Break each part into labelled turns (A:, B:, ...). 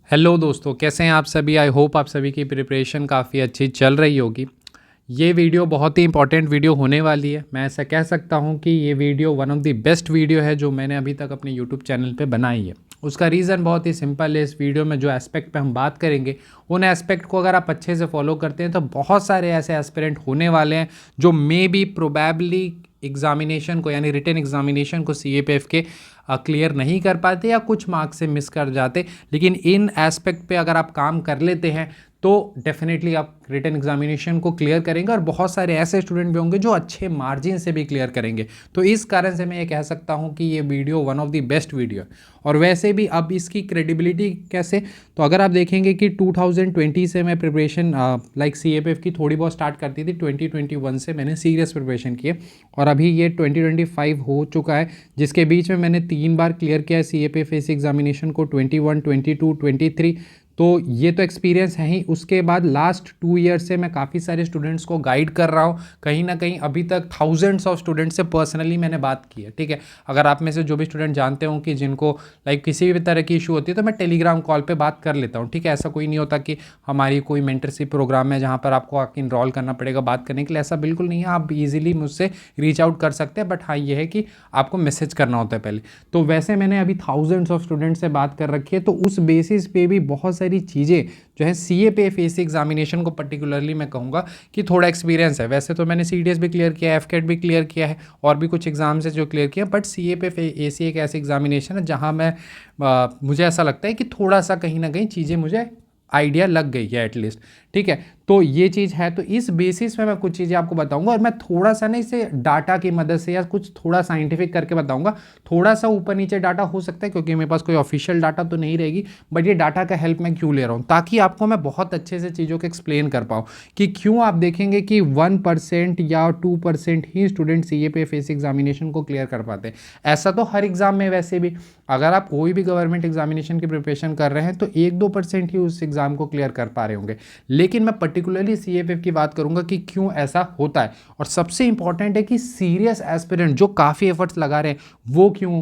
A: Hello दोस्तों, कैसे हैं आप सभी। आई होप आप सभी की प्रिपरेशन काफ़ी अच्छी चल रही होगी। ये वीडियो बहुत ही इंपॉर्टेंट वीडियो होने वाली है। मैं ऐसा कह सकता हूँ कि ये video one of the best video है जो मैंने अभी तक अपने यूट्यूब चैनल पे बनाई है। उसका रीज़न बहुत ही सिंपल है। इस वीडियो में जो एस्पेक्ट पे हम बात करेंगे, उन एस्पेक्ट को अगर आप अच्छे से फॉलो करते हैं तो बहुत सारे ऐसे एस्पिरेंट होने वाले हैं जो मे बी प्रोबेबली एग्जामिनेशन को, यानी रिटन एग्जामिनेशन को CAPF के क्लियर नहीं कर पाते या कुछ मार्क्स से मिस कर जाते। लेकिन इन एस्पेक्ट पे अगर आप काम कर लेते हैं तो डेफिनेटली आप रिटन एग्जामिनेशन को क्लियर करेंगे और बहुत सारे ऐसे स्टूडेंट भी होंगे जो अच्छे मार्जिन से भी क्लियर करेंगे। तो इस कारण से मैं ये कह सकता हूँ कि ये video one of the best video है। और वैसे भी अब इसकी क्रेडिबिलिटी कैसे, तो अगर आप देखेंगे कि 2020 से मैं प्रिपरेशन लाइक CAPF की थोड़ी बहुत स्टार्ट करती थी, 2021 से मैंने सीरियस प्रिपरेशन की है और अभी ये 2025 हो चुका है, जिसके बीच में मैंने 3 बार क्लियर किया है CAPF फेस एग्जामिनेशन को, 21, 22, 23। तो ये तो एक्सपीरियंस है ही। उसके बाद लास्ट 2 ईयर से मैं काफ़ी सारे स्टूडेंट्स को गाइड कर रहा हूँ। कहीं ना कहीं अभी तक थाउजेंड्स ऑफ स्टूडेंट्स से पर्सनली मैंने बात की है, ठीक है। अगर आप में से जो भी स्टूडेंट जानते हो कि जिनको लाइक किसी भी तरह की इशू होती है तो मैं टेलीग्राम कॉल पे बात कर लेता हूँ, ठीक है। ऐसा कोई नहीं होता कि हमारी कोई मेंटरशिप प्रोग्राम है जहाँ पर आपको आके इनरोल करना पड़ेगा बात करने के लिए, ऐसा बिल्कुल नहीं है। आप ईजिली मुझसे रीच आउट कर सकते हैं, बट हाँ ये है कि आपको मैसेज करना होता है पहले। तो वैसे मैंने अभी थाउजेंड्स ऑफ स्टूडेंट से बात कर रखी है, तो उस बेसिस पे भी बहुत सारी चीज़ें जो है CAPF फेस एग्जामिनेशन को पर्टिकुलरली मैं कहूँगा कि थोड़ा एक्सपीरियंस है। वैसे तो मैंने CDS भी क्लियर किया है, FCAT भी क्लियर किया है और भी कुछ एग्जाम्स है जो क्लियर किया, बट CAPF AC एक ऐसी एग्जामिनेशन है जहाँ मैं मुझे ऐसा लगता है कि थोड़ा सा कहीं ना कहीं चीज़ें मुझे आइडिया लग गई है एटलीस्ट, ठीक है। तो ये चीज़ है, तो इस बेसिस पे मैं कुछ चीज़ें आपको बताऊंगा और मैं थोड़ा सा ना इसे डाटा की मदद से या कुछ थोड़ा साइंटिफिक करके बताऊंगा। थोड़ा सा ऊपर नीचे डाटा हो सकता है क्योंकि मेरे पास कोई ऑफिशियल डाटा तो नहीं रहेगी, बट ये डाटा का हेल्प मैं क्यों ले रहा हूँ, ताकि आपको मैं बहुत अच्छे से चीज़ों को एक्सप्लेन कर पाऊँ कि क्यों आप देखेंगे कि 1% या 2% ही स्टूडेंट CAPF फेस एग्जामिनेशन को क्लियर कर पाते हैं। ऐसा तो हर एग्जाम में वैसे भी, अगर आप कोई भी गवर्नमेंट एग्जामिनेशन की प्रिपरेशन कर रहे हैं तो 1-2% ही उस एग्जाम को क्लियर कर पा रहे होंगे। लेकिन मैं पर्टिकुलरली CAPF की बात करूंगा कि क्यों ऐसा होता है, और सबसे इंपॉर्टेंट है कि सीरियस एस्पिरेंट जो काफ़ी एफर्ट्स लगा रहे हैं वो क्यों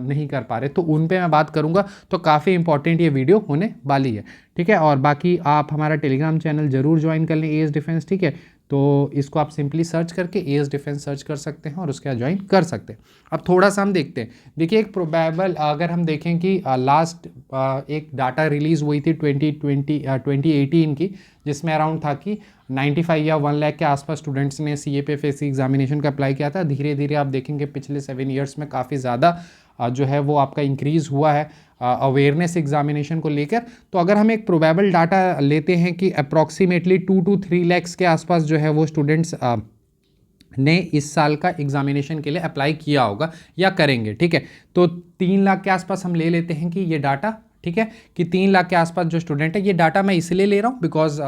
A: नहीं कर पा रहे, तो उन पे मैं बात करूंगा। तो काफ़ी इंपॉर्टेंट ये वीडियो होने वाली है, ठीक है। और बाकी आप हमारा टेलीग्राम चैनल जरूर ज्वाइन कर लें, AS डिफेंस, ठीक है। तो इसको आप सिंपली सर्च करके AS डिफेंस सर्च कर सकते हैं और उसके बाद ज्वाइन कर सकते हैं। अब थोड़ा सा हम देखते हैं। देखिए एक प्रोबेबल, अगर हम देखें कि लास्ट एक डाटा रिलीज़ हुई थी 2018 की, जिसमें अराउंड था कि 95 या 1 लाख के आसपास स्टूडेंट्स ने CAPF फेस एग्जामिनेशन का अप्लाई किया था। धीरे धीरे आप देखेंगे पिछले 7 ईयर्स में काफ़ी ज़्यादा जो है वो आपका इंक्रीज़ हुआ है अवेयरनेस एग्जामिनेशन को लेकर। तो अगर हम एक प्रोबेबल डाटा लेते हैं कि अप्रॉक्सीमेटली 2 to 3 lakhs के आसपास जो है वो स्टूडेंट्स ने इस साल का एग्जामिनेशन के लिए अप्लाई किया होगा या करेंगे, ठीक है। तो 3 लाख के आसपास हम ले लेते हैं कि ये डाटा, ठीक है, कि 3 लाख के आसपास जो स्टूडेंट है, ये डाटा मैं इसलिए ले रहा हूँ बिकॉज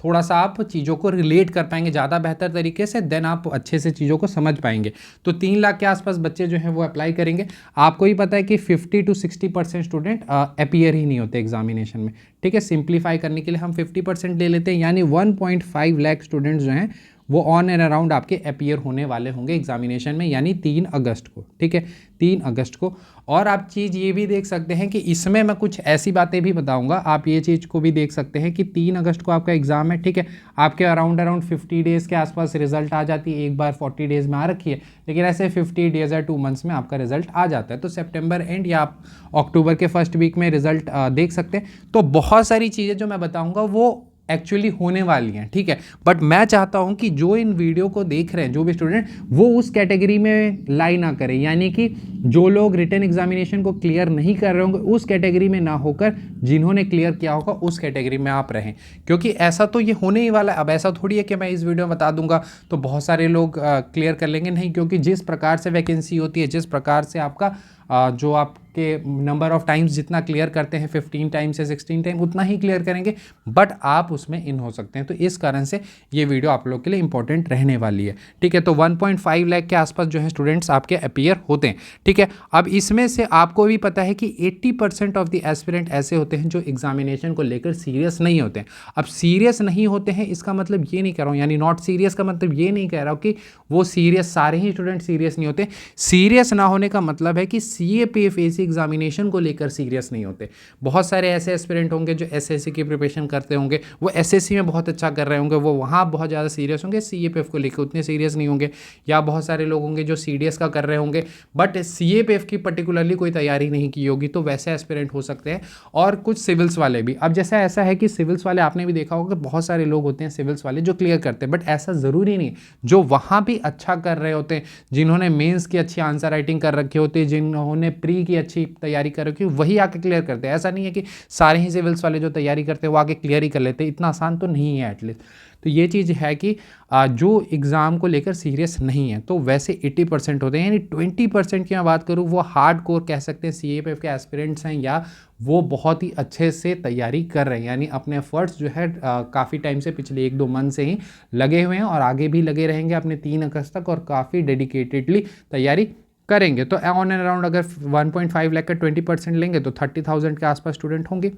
A: थोड़ा सा आप चीज़ों को रिलेट कर पाएंगे ज़्यादा बेहतर तरीके से, देन आप अच्छे से चीज़ों को समझ पाएंगे। तो 3 लाख के आसपास बच्चे जो हैं वो अप्लाई करेंगे। आपको ही पता है कि 50 to 60% स्टूडेंट अपीयर ही नहीं होते एग्जामिनेशन में, ठीक है। सिंप्लीफाई करने के लिए हम 50% ले लेते हैं, यानी 1.5 लाख स्टूडेंट्स जो हैं वो ऑन एंड अराउंड आपके अपीयर होने वाले होंगे एग्जामिनेशन में, यानी 3 अगस्त को, ठीक है, 3 अगस्त को। और आप चीज़ ये भी देख सकते हैं कि इसमें मैं कुछ ऐसी बातें भी बताऊंगा, आप ये चीज़ को भी देख सकते हैं कि 3 अगस्त को आपका एग्जाम है, ठीक है। आपके अराउंड 50 डेज़ के आसपास रिजल्ट आ जाती है। एक बार 40 डेज़ में आ रखी है, लेकिन ऐसे 50 डेज़ या 2 मंथ्स में आपका रिजल्ट आ जाता है। तो सितंबर एंड या आप अक्टूबर के फर्स्ट वीक में रिजल्ट देख सकते हैं। तो बहुत सारी चीज़ें जो मैं बताऊँगा वो एक्चुअली होने वाली हैं, ठीक है। बट मैं चाहता हूं कि जो इन वीडियो को देख रहे हैं जो भी स्टूडेंट, वो उस कैटेगरी में लाई ना करें, यानी कि जो लोग रिटन एग्जामिनेशन को क्लियर नहीं कर रहे होंगे उस कैटेगरी में ना होकर जिन्होंने क्लियर किया होगा उस कैटेगरी में आप रहें, क्योंकि ऐसा तो ये होने ही वाला है। अब ऐसा थोड़ी है कि मैं इस वीडियो में बता दूंगा तो बहुत सारे लोग क्लियर कर लेंगे, नहीं, क्योंकि जिस प्रकार से वैकेंसी होती है, जिस प्रकार से आपका जो आपके नंबर ऑफ टाइम्स जितना क्लियर करते हैं 15 टाइम्स या 16 टाइम, उतना ही क्लियर करेंगे, बट आप उसमें इन हो सकते हैं। तो इस कारण से ये वीडियो आप लोग के लिए इंपॉर्टेंट रहने वाली है, ठीक है। तो 1.5 लाख के आसपास जो है स्टूडेंट्स आपके अपीयर होते हैं, ठीक है। अब इसमें से आपको भी पता है कि 80% ऑफ द एस्पिरेंट ऐसे होते हैं जो एग्जामिनेशन को लेकर सीरियस नहीं होते हैं। अब सीरियस नहीं होते हैं इसका मतलब ये नहीं कह रहा हूँ, यानी नॉट सीरियस का मतलब ये नहीं कह रहा हूँ कि वो सीरियस, सारे ही स्टूडेंट सीरियस नहीं होते। सीरियस ना होने का मतलब है कि CAPFAC एग्जामिनेशन को लेकर सीरियस नहीं होते। बहुत सारे ऐसे एस्पिरेंट होंगे जो SSC की प्रिपरेशन करते होंगे, वो SSC में बहुत अच्छा कर रहे होंगे, वो वहाँ बहुत ज़्यादा सीरियस होंगे, CAPF को लेकर उतने सीरियस नहीं होंगे। या बहुत सारे लोग होंगे जो CDS का कर रहे होंगे बट CAPF की पर्टिकुलरली कोई तैयारी नहीं की होगी, तो वैसे एस्पिरेंट हो सकते हैं। और कुछ सिविल्स वाले भी, अब जैसा ऐसा है कि सिविल्स वाले आपने भी देखा होगा कि बहुत सारे लोग होते हैं सिविल्स वाले जो क्लियर करते हैं, बट ऐसा ज़रूरी नहीं। जो वहाँ भी अच्छा कर रहे होते हैं, जिन्होंने मेंस की अच्छी आंसर राइटिंग कर रखी होती है, जिन्होंने प्री की अच्छी तैयारी कर रखी है, वही आके क्लियर करते हैं। ऐसा नहीं है कि सारे ही सिविल्स वाले जो तैयारी करते हैं वो आके क्लियर ही कर लेते हैं, इतना आसान तो नहीं है एटलीस्ट। तो ये चीज़ है कि जो एग्ज़ाम को लेकर सीरियस नहीं है, तो वैसे 80% होते हैं। यानी 20% की मैं बात करूँ, वो हार्ड कोर कह सकते हैं CAPF के एस्पिरेंट्स हैं, या वो बहुत ही अच्छे से तैयारी कर रहे हैं, यानी अपने एफर्ट्स जो है काफ़ी टाइम से, पिछले 1-2 मंथ से ही लगे हुए हैं और आगे भी लगे रहेंगे अपने 3 अगस्त तक, और काफ़ी डेडिकेटेडली तैयारी करेंगे। तो ऑन एंड अराउंड अगर 1.5 लाख का 20% लेंगे तो 30,000 के आसपास स्टूडेंट होंगे।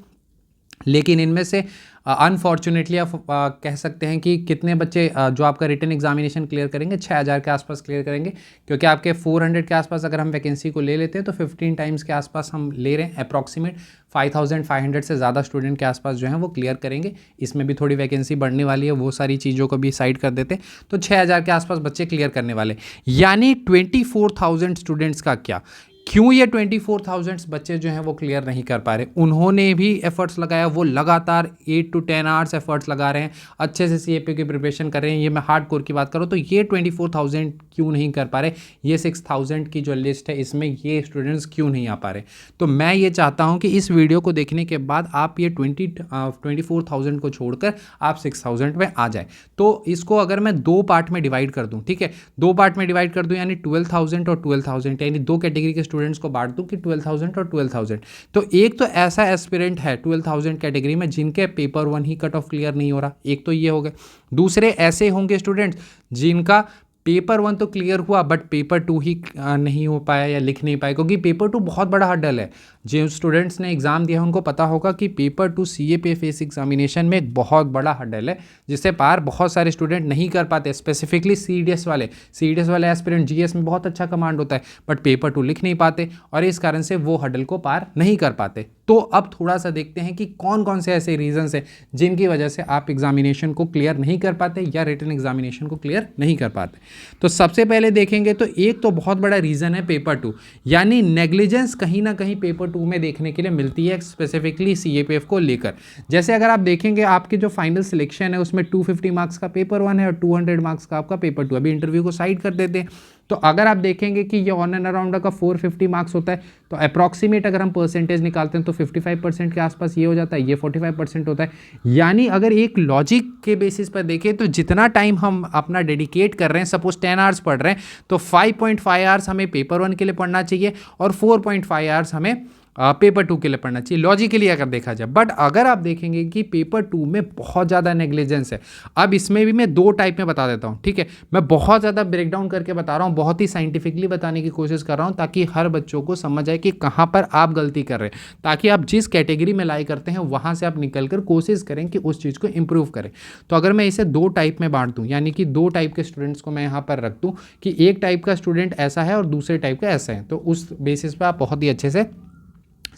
A: लेकिन इनमें से अनफॉर्चुनेटली आप कह सकते हैं कि कितने बच्चे जो आपका रिटन एग्जामिनेशन क्लियर करेंगे, 6,000 के आसपास क्लियर करेंगे, क्योंकि आपके 400 के आसपास अगर हम वैकेंसी को ले लेते हैं तो 15 टाइम्स के आसपास हम ले रहे हैं। अप्रॉक्सीमेट 5,500 से ज़्यादा स्टूडेंट के आसपास जो है वो क्लियर करेंगे। इसमें भी थोड़ी वैकेंसी बढ़ने वाली है, वो सारी चीज़ों को भी साइड कर देते हैं, तो 6,000 के आसपास बच्चे क्लियर करने वाले। यानी 24,000 स्टूडेंट्स का क्या, क्यों ये 24,000 बच्चे जो हैं वो क्लियर नहीं कर पा रहे? उन्होंने भी एफर्ट्स लगाया, वो लगातार 8 to 10 आवर्स एफर्ट्स लगा रहे हैं, अच्छे से CAPF की प्रिपरेशन कर रहे हैं। ये मैं हार्ड कोर की बात करूँ तो ये 24,000 क्यों नहीं कर पा रहे? ये 6,000 की जो लिस्ट है इसमें ये स्टूडेंट्स क्यों नहीं आ पा रहे? तो मैं ये चाहता हूँ कि इस वीडियो को देखने के बाद आप ये 24,000 को छोड़कर आप 6,000 में आ जाए। तो इसको अगर मैं 2 पार्ट में डिवाइड कर दूँ, ठीक है, 2 पार्ट में डिवाइड कर दूँ, यानी 12,000 और 12,000, यानी 2 कैटेगरी के स्टूडेंट्स को बांट दूं कि 12,000 और 12,000। तो एक तो ऐसा एस्पिरेंट है 12,000 कैटेगरी में जिनके पेपर 1 ही कट ऑफ क्लियर नहीं हो रहा, एक तो ये हो गए। दूसरे ऐसे होंगे स्टूडेंट्स जिनका पेपर 1 तो क्लियर हुआ बट पेपर 2 ही नहीं हो पाया या लिख नहीं पाए, क्योंकि पेपर 2 बहुत बड़ा हर्डल है। जो स्टूडेंट्स ने एग्ज़ाम दिया है उनको पता होगा कि पेपर 2 CAPFAC एग्जामिनेशन में एक बहुत बड़ा हर्डल है, जिससे पार बहुत सारे स्टूडेंट नहीं कर पाते। स्पेसिफिकली CDS वाले एस्पिरेंट, GS में बहुत अच्छा कमांड होता है बट पेपर 2 लिख नहीं पाते, और इस कारण से वो हर्डल को पार नहीं कर पाते। तो अब थोड़ा सा देखते हैं कि कौन कौन से ऐसे रीजंस हैं जिनकी वजह से आप एग्जामिनेशन को क्लियर नहीं कर पाते या रिटन एग्जामिनेशन को क्लियर नहीं कर पाते। तो सबसे पहले देखेंगे तो एक तो बहुत बड़ा रीज़न है पेपर 2, यानी नेग्लिजेंस कहीं ना कहीं पेपर 2 में देखने के लिए मिलती है, स्पेसिफिकली CAPF को लेकर। जैसे अगर आप देखेंगे आपके जो फाइनल सिलेक्शन है उसमें 250 मार्क्स का पेपर 1 है और 200 मार्क्स का आपका पेपर 2। अभी इंटरव्यू को साइड कर देते हैं, तो अगर आप देखेंगे कि ये ऑन एंड अराउंड का 450 मार्क्स होता है, तो अप्रॉक्सीमेट अगर हम परसेंटेज निकालते हैं तो 55% के आसपास ये हो जाता है, ये 45% होता है। यानी अगर एक लॉजिक के बेसिस पर देखें तो जितना टाइम हम अपना डेडिकेट कर रहे हैं, सपोज 10 आवर्स पढ़ रहे हैं, तो 5.5 आवर्स हमें पेपर 1 के लिए पढ़ना चाहिए और 4.5 आवर्स हमें पेपर 2 के लिए पढ़ना चाहिए, लॉजिकली अगर देखा जाए। बट अगर आप देखेंगे कि पेपर 2 में बहुत ज़्यादा नेग्लिजेंस है। अब इसमें भी मैं 2 टाइप में बता देता हूँ, ठीक है, मैं बहुत ज़्यादा ब्रेकडाउन करके बता रहा हूँ, बहुत ही साइंटिफिकली बताने की कोशिश कर रहा हूँ, ताकि हर बच्चों को समझ आए कि कहाँ पर आप गलती कर रहे हैं, ताकि आप जिस कैटेगरी में लाई करते हैं वहाँ से आप निकल कर कोशिश करें कि उस चीज़ को इम्प्रूव करें। तो अगर मैं इसे 2 टाइप में बांट दूँ, यानी कि 2 टाइप के स्टूडेंट्स को मैं यहाँ पर रख दूँ कि एक टाइप का स्टूडेंट ऐसा है और दूसरे टाइप का ऐसा है, तो उस बेसिस पर आप बहुत ही अच्छे से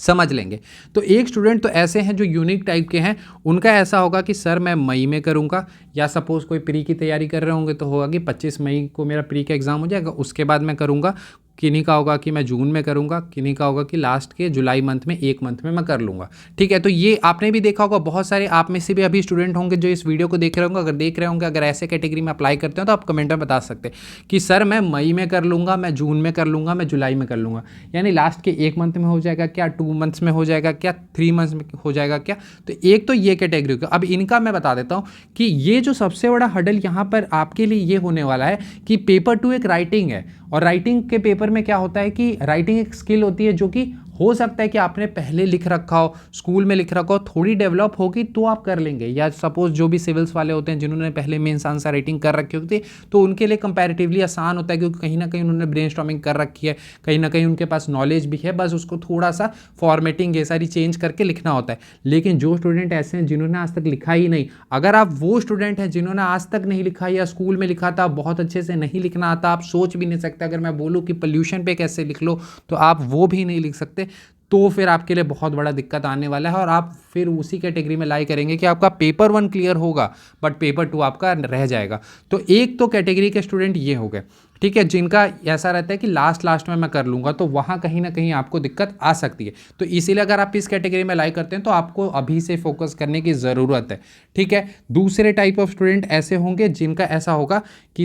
A: समझ लेंगे। तो एक स्टूडेंट तो ऐसे हैं जो यूनिक टाइप के हैं, उनका ऐसा होगा कि सर मैं मई में करूंगा, या सपोज़ कोई प्री की तैयारी कर रहे होंगे तो होगा कि 25 मई को मेरा प्री का एग्ज़ाम हो जाएगा, उसके बाद मैं करूंगा। किन्हीं का होगा कि मैं जून में करूंगा, किन्हीं का होगा कि लास्ट के जुलाई मंथ में, 1 मंथ में मैं कर लूँगा, ठीक है। तो ये आपने भी देखा होगा, बहुत सारे आप में से भी अभी स्टूडेंट होंगे जो इस वीडियो को देख रहे होंगे। अगर देख रहे होंगे, अगर ऐसे कैटेगरी में अप्लाई करते हो तो आप कमेंट में बता सकते हैं कि सर मैं मई में कर लूँगा, मैं जून में कर लूँगा, मैं जुलाई में कर लूँगा। यानी लास्ट के 1 मंथ में हो जाएगा क्या, 2 मंथ्स में हो जाएगा क्या, 3 मंथ्स में हो जाएगा क्या। तो एक तो ये कैटेगरी का। अब इनका मैं बता देता हूँ कि ये जो सबसे बड़ा हर्डल यहाँ पर आपके लिए ये होने वाला है कि पेपर 2 एक राइटिंग है, और राइटिंग के पेपर में क्या होता है कि राइटिंग एक स्किल होती है जो कि हो सकता है कि आपने पहले लिख रखा हो, स्कूल में लिख रखा हो, थोड़ी डेवलप होगी तो आप कर लेंगे। या सपोज जो भी सिविल्स वाले होते हैं जिन्होंने पहले मेंस आंसर राइटिंग कर रखी होती है तो उनके लिए कंपैरेटिवली आसान होता है, क्योंकि कहीं ना कहीं उन्होंने ब्रेनस्टॉर्मिंग कर रखी है, कहीं ना कहीं उनके पास नॉलेज भी है, बस उसको थोड़ा सा फॉर्मेटिंग ये सारी चेंज करके लिखना होता है। लेकिन जो स्टूडेंट ऐसे हैं जिन्होंने आज तक लिखा ही नहीं, अगर आप वो स्टूडेंट हैं जिन्होंने आज तक नहीं लिखा या स्कूल में लिखा था बहुत अच्छे से नहीं लिखना आता, आप सोच भी नहीं सकते, अगर मैं बोलूँ कि पोल्यूशन पे कैसे लिख लो तो आप वो भी नहीं लिख सकते, तो फिर आपके लिए बहुत बड़ा दिक्कत आने वाला है और आप फिर उसी कैटेगरी में लाई करेंगे कि आपका पेपर 1 क्लियर होगा बट पेपर 2 आपका रह जाएगा। तो एक तो कैटेगरी के स्टूडेंट ये हो गए, ठीक है, जिनका ऐसा रहता है कि लास्ट में मैं कर लूँगा, तो वहाँ कहीं ना कहीं आपको दिक्कत आ सकती है। तो इसीलिए अगर आप इस कैटेगरी में लाई करते हैं तो आपको अभी से फोकस करने की ज़रूरत है, ठीक है। दूसरे टाइप ऑफ स्टूडेंट ऐसे होंगे जिनका ऐसा होगा कि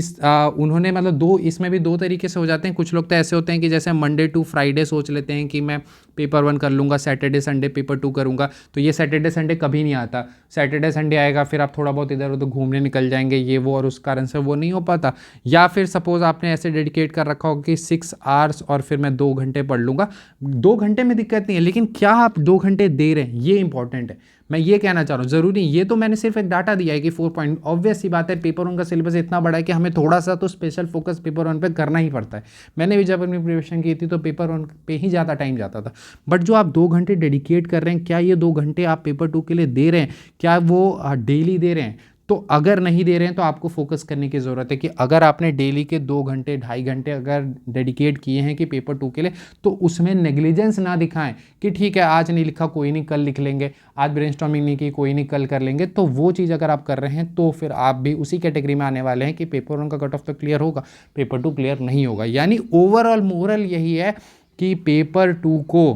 A: उन्होंने मतलब इसमें भी दो तरीके से हो जाते हैं। कुछ लोग तो ऐसे होते हैं कि जैसे मंडे टू फ्राइडे सोच लेते हैं कि मैं पेपर 1 कर लूँगा, सैटरडे संडे पेपर 2 करूँगा, तो ये सैटरडे संडे कभी नहीं आता। सैटरडे संडे आएगा, फिर आप थोड़ा बहुत इधर उधर घूमने निकल जाएंगे ये वो, और उस कारण से वो नहीं हो पाता। या फिर सपोज आपने ऐसे डेडिकेट कर रखा हो कि 6 आवर्स और फिर मैं 2 घंटे पढ़ लूँगा। 2 घंटे में दिक्कत नहीं है, लेकिन क्या आप 2 घंटे दे रहे हैं, ये इंपॉर्टेंट है। मैं ये कहना चाह रहा हूँ, ज़रूरी ये तो मैंने सिर्फ एक डाटा दिया है कि 4 पॉइंट, ऑब्वियस सी बात है पेपर 1 का सिलेबस इतना बड़ा है कि हमें थोड़ा सा तो स्पेशल फोकस पेपर 1 पे करना ही पड़ता है। मैंने भी जब अपनी प्रिपरेशन की थी तो पेपर 1 पे ही ज़्यादा टाइम जाता था। बट जो आप 2 घंटे डेडिकेट कर रहे हैं, क्या ये 2 घंटे आप पेपर 2 के लिए दे रहे हैं, क्या वो डेली दे रहे हैं? तो अगर नहीं दे रहे हैं तो आपको फोकस करने की ज़रूरत है कि अगर आपने डेली के 2 घंटे 2.5 घंटे अगर डेडिकेट किए हैं कि पेपर 2 के लिए, तो उसमें नेग्लिजेंस ना दिखाएं कि ठीक है आज नहीं लिखा कोई नहीं कल लिख लेंगे, आज ब्रेनस्टॉर्मिंग नहीं की कोई नहीं कल कर लेंगे। तो वो चीज़ अगर आप कर रहे हैं तो फिर आप भी उसी कैटेगरी में आने वाले हैं कि पेपर 1 का कट ऑफ तो क्लियर होगा, पेपर 2 क्लियर नहीं होगा। यानी ओवरऑल मोरल यही है कि पेपर 2 को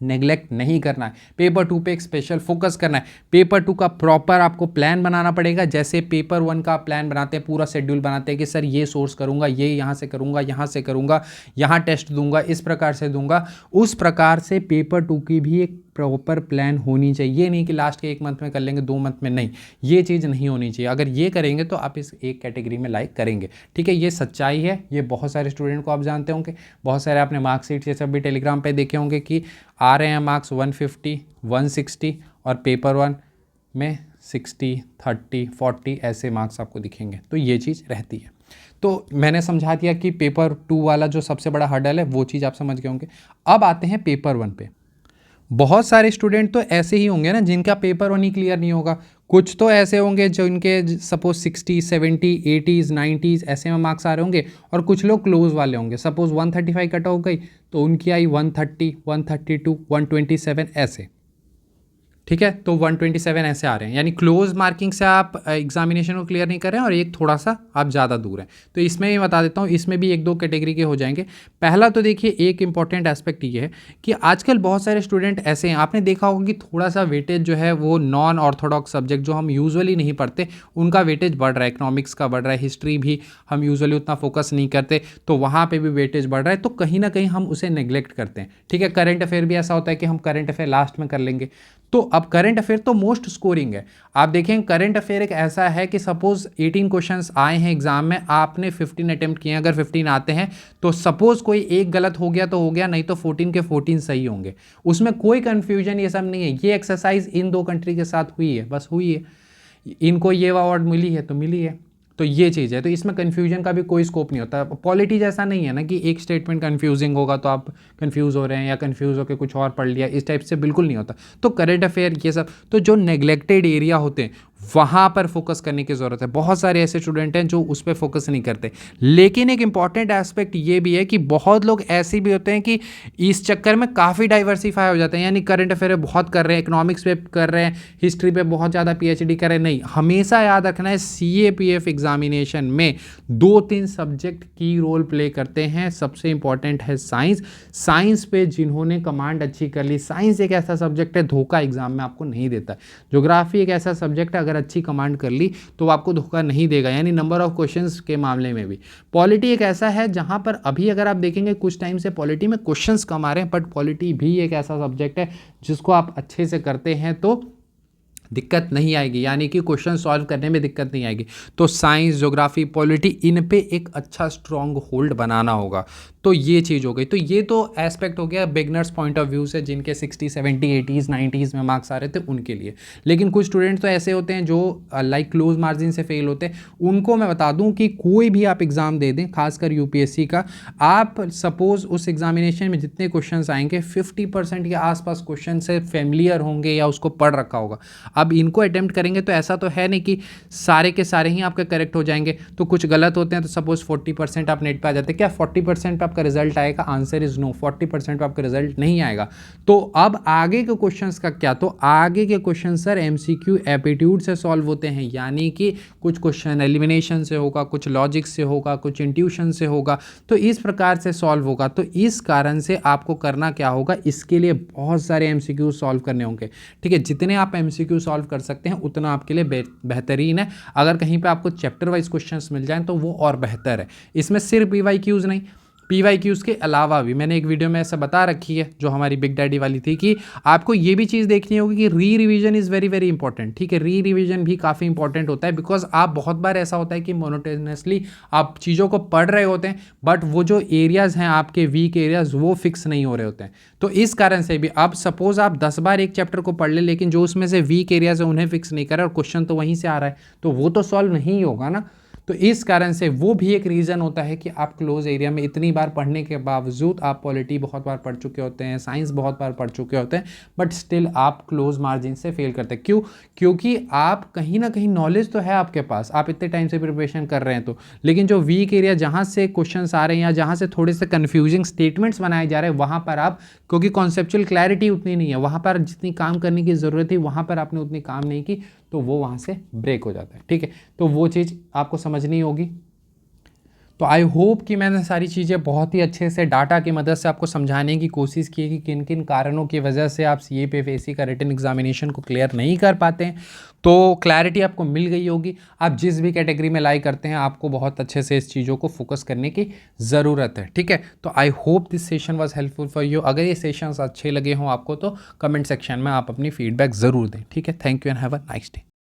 A: नेग्लेक्ट नहीं करना है, पेपर 2 पे एक स्पेशल फोकस करना है। पेपर 2 का प्रॉपर आपको प्लान बनाना पड़ेगा, जैसे पेपर 1 का प्लान बनाते हैं, पूरा शेड्यूल बनाते हैं कि सर ये सोर्स करूंगा, ये यहाँ से करूंगा, यहाँ से करूंगा, यहाँ टेस्ट दूंगा, इस प्रकार से दूंगा, उस प्रकार से पेपर 2 की भी एक प्रॉपर प्लान होनी चाहिए। ये नहीं कि लास्ट के 1 मंथ में कर लेंगे 2 मंथ में, नहीं, ये चीज़ नहीं होनी चाहिए। अगर ये करेंगे तो आप इस एक कैटेगरी में लाइक करेंगे, ठीक है। ये सच्चाई है, ये बहुत सारे स्टूडेंट को आप जानते होंगे, बहुत सारे आपने मार्कशीट ये सब भी टेलीग्राम पे देखे होंगे कि आ रहे हैं मार्क्स 150 160 और पेपर 1 में 60 30 40 ऐसे मार्क्स आपको दिखेंगे। तो ये चीज़ रहती है। तो मैंने समझा दिया कि पेपर 2 वाला जो सबसे बड़ा हर्डल है वो चीज़ आप समझ गए होंगे। अब आते हैं पेपर 1 पे। बहुत सारे स्टूडेंट तो ऐसे ही होंगे ना जिनका पेपर 1 ही क्लियर नहीं होगा। कुछ तो ऐसे होंगे जो इनके सपोज 60 70 80s 90s ऐसे में मार्क्स आ रहे होंगे, और कुछ लोग क्लोज वाले होंगे। सपोज 135 कट हो गई तो उनकी आई 130 132 127 ऐसे, ठीक है। तो 127 ऐसे आ रहे हैं, यानी क्लोज मार्किंग से आप एग्जामिनेशन को क्लियर नहीं कर रहे हैं और एक थोड़ा सा आप ज़्यादा दूर हैं। तो इसमें भी बता देता हूँ, इसमें भी 1-2 कैटेगरी के हो जाएंगे। पहला तो देखिए एक इंपॉर्टेंट एस्पेक्ट ये है कि आजकल बहुत सारे स्टूडेंट ऐसे हैं, आपने देखा होगा कि थोड़ा सा वेटेज जो है वो नॉन ऑर्थोडॉक्स सब्जेक्ट जो हम यूजुअली नहीं पढ़ते उनका वेटेज बढ़ रहा है, इकोनॉमिक्स का बढ़ रहा है, हिस्ट्री भी हम यूजुअली उतना फोकस नहीं करते तो वहाँ पर भी वेटेज बढ़ रहा है। तो कहीं ना कहीं हम उसे नेग्लेक्ट करते हैं, ठीक है। करंट अफेयर भी ऐसा होता है कि हम करंट अफेयर लास्ट में कर लेंगे। तो अब करंट अफेयर तो मोस्ट स्कोरिंग है। आप देखें करंट अफेयर एक ऐसा है कि सपोज 18 क्वेश्चंस आए हैं एग्जाम में, आपने 15 अटेम्प्ट किए हैं, अगर 15 आते हैं तो सपोज कोई एक गलत हो गया तो हो गया, नहीं तो 14 के 14 सही होंगे। उसमें कोई कंफ्यूजन ये सब नहीं है। ये एक्सरसाइज इन 2 कंट्री के साथ हुई है, बस हुई है, इनको ये अवार्ड मिली है तो मिली है। तो ये चीज़ है, तो इसमें कन्फ्यूजन का भी कोई स्कोप नहीं होता। पॉलिटी जैसा नहीं है ना कि एक स्टेटमेंट कन्फ्यूजिंग होगा तो आप कन्फ्यूज़ हो रहे हैं या कन्फ्यूज़ होकर कुछ और पढ़ लिया, इस टाइप से बिल्कुल नहीं होता। तो करंट अफेयर ये सब तो जो नेग्लेक्टेड एरिया होते हैं वहाँ पर फोकस करने की ज़रूरत है। बहुत सारे ऐसे स्टूडेंट हैं जो उस पर फोकस नहीं करते। लेकिन एक इंपॉर्टेंट एस्पेक्ट ये भी है कि बहुत लोग ऐसे भी होते हैं कि इस चक्कर में काफ़ी डाइवर्सिफाई हो जाते हैं, यानी करंट अफेयर बहुत कर रहे हैं, इकोनॉमिक्स पे कर रहे हैं, हिस्ट्री पे बहुत ज़्यादा PhD कर रहे हैं। नहीं, हमेशा याद रखना है CAPF एग्जामिनेशन में 2-3 सब्जेक्ट की रोल प्ले करते हैं। सबसे इंपॉर्टेंट है साइंस। साइंस पे जिन्होंने कमांड अच्छी कर ली, साइंस एक ऐसा सब्जेक्ट है धोखा एग्जाम में आपको नहीं देता। ज्योग्राफी एक ऐसा सब्जेक्ट है अगर अच्छी कमांड कर ली तो आपको धोखा नहीं देगा, यानी नंबर ऑफ क्वेश्चंस के मामले में भी। पॉलिटी एक ऐसा है जहां पर अभी अगर आप देखेंगे कुछ टाइम से पॉलिटी में क्वेश्चंस कम आ रहे हैं, बट पॉलिटी भी एक ऐसा सब्जेक्ट है जिसको आप अच्छे से करते हैं तो दिक्कत नहीं आएगी, यानी कि क्वेश्चन सॉल्व करने में दिक्कत नहीं आएगी। तो साइंस, ज्योग्राफी, पॉलिटी, इन पे एक अच्छा स्ट्रॉन्ग होल्ड बनाना होगा। तो ये चीज़ हो गई। तो ये तो एस्पेक्ट हो गया बिगनर्स पॉइंट ऑफ व्यू से, जिनके 60 70 80s 90s में मार्क्स आ रहे थे उनके लिए। लेकिन कुछ स्टूडेंट तो ऐसे होते हैं जो लाइक क्लोज मार्जिन से फेल होते हैं। उनको मैं बता दूं कि कोई भी आप एग्ज़ाम दे दें, खासकर यूपीएससी का, आप सपोज उस एग्जामिनेशन में जितने क्वेश्चंस आएंगे 50% के आसपास क्वेश्चन से फेमिलियर होंगे या उसको पढ़ रखा होगा। अब इनको अटेम्प्ट करेंगे तो ऐसा तो है नहीं कि सारे के सारे ही आपके करेक्ट हो जाएंगे, तो कुछ गलत होते हैं। तो सपोज 40% आप नेट पे आ जाते हैं, क्या 40% पे आपका रिजल्ट आएगा? आंसर इज नो, 40% पे आपका रिजल्ट नहीं आएगा। तो अब आगे के क्वेश्चंस का क्या? तो आगे के क्वेश्चन सर एमसीक्यू एप्टीट्यूड से सॉल्व होते हैं, यानी कि कुछ क्वेश्चन एलिमिनेशन से होगा, कुछ लॉजिक से होगा, कुछ इंट्यूशन से होगा, तो इस प्रकार से सॉल्व होगा। तो इस कारण से आपको करना क्या होगा, इसके लिए बहुत सारे एमसीक्यू सॉल्व करने होंगे। ठीक है, जितने आप एमसीक्यू सॉल्व कर सकते हैं उतना आपके लिए बेहतरीन है। अगर कहीं पे आपको चैप्टर वाइज क्वेश्चंस मिल जाएं तो वो और बेहतर है। इसमें सिर्फ पीवाईक्यूज नहीं, पीवाईक्यूज के अलावा भी मैंने एक वीडियो में ऐसा बता रखी है जो हमारी बिग डैडी वाली थी, कि आपको ये भी चीज़ देखनी होगी कि री revision is very very important. ठीक है, री रिवीजन भी काफ़ी इंपॉर्टेंट होता है, बिकॉज आप बहुत बार ऐसा होता है कि मोनोटोनसली आप चीज़ों को पढ़ रहे होते हैं, बट वो जो एरियाज़ हैं आपके वीक एरियाज वो फिक्स नहीं हो रहे होते हैं। तो इस कारण से भी अब सपोज आप 10 बार एक चैप्टर को पढ़ ले, लेकिन जो उसमें से वीक एरियाज है उन्हें फिक्स नहीं कर रहे और क्वेश्चन तो वहीं से आ रहा है, तो वो तो सॉल्व नहीं होगा ना। तो इस कारण से वो भी एक रीज़न होता है कि आप क्लोज एरिया में इतनी बार पढ़ने के बावजूद, आप पॉलिटी बहुत बार पढ़ चुके होते हैं, साइंस बहुत बार पढ़ चुके होते हैं, बट स्टिल आप क्लोज मार्जिन से फेल करते हैं। क्यों? क्योंकि आप कहीं ना कहीं नॉलेज तो है आपके पास, आप इतने टाइम से प्रिपरेशन कर रहे हैं, तो लेकिन जो वीक एरिया जहाँ से क्वेश्चन आ रहे हैं या जहाँ से थोड़े से कन्फ्यूजिंग स्टेटमेंट्स बनाए जा रहे हैं, वहाँ पर आप, क्योंकि कॉन्सेप्चुअल क्लैरिटी उतनी नहीं है, वहाँ पर जितनी काम करने की ज़रूरत थी वहाँ पर आपने उतनी काम नहीं की, तो वो वहाँ से ब्रेक हो जाता है। ठीक है, तो वो चीज़ आपको समझनी होगी। तो आई होप कि मैंने सारी चीज़ें बहुत ही अच्छे से डाटा की मदद से आपको समझाने की कोशिश की है कि किन किन कारणों की वजह से आप CAPF-AC का रिटन एग्जामिनेशन को क्लियर नहीं कर पाते हैं। तो क्लैरिटी आपको मिल गई होगी। आप जिस भी कैटेगरी में लाई करते हैं, आपको बहुत अच्छे से इस चीज़ों को फोकस करने की ज़रूरत है। ठीक है, तो I hope this session was helpful for you. अगर ये सेशंस अच्छे लगे हों आपको तो कमेंट सेक्शन में आप अपनी फीडबैक ज़रूर दें। ठीक है, thank you and have a nice day.